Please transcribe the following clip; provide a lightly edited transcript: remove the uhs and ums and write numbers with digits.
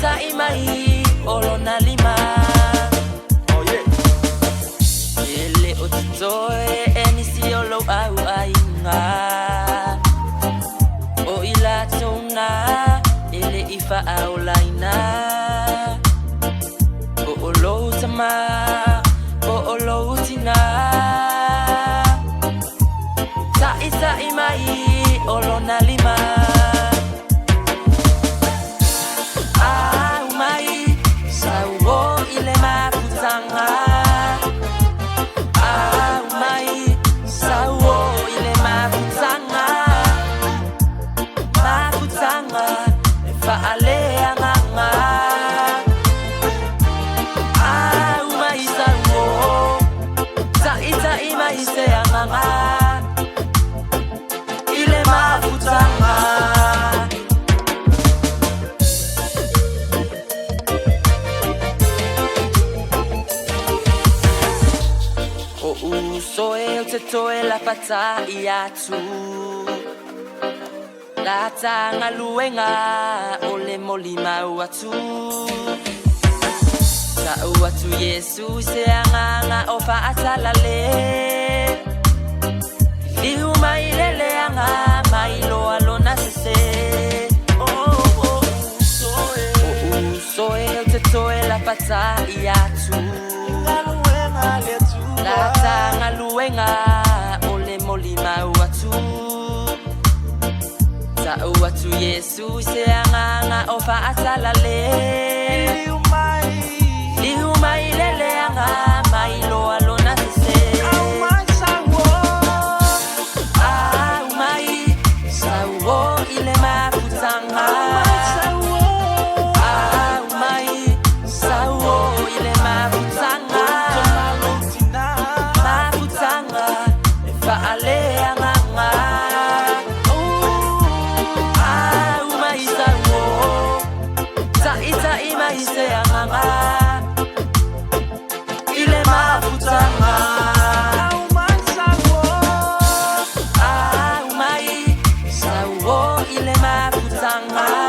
Sai mai olona lima. Oh yeah. Ele otitoe enisi olo au ainga. O ila tona ele ifa aulaina. O olo tama o olo tina. Sai mai olona lima. Toe la pata iatu la tanga luenga ole molima watu sa watu Yesu se anga ofa atalale liu mai lele anga mai lo alona se soe te toe la pata iatu la tanga luenga ole molima watu sa watu Yesu se anga ofa atalale liu mai lele anga mai lo alona se au mai sawo ile mafutanga au mai sawo ile mafutanga ile mafutanga au mai sawo ile mafutanga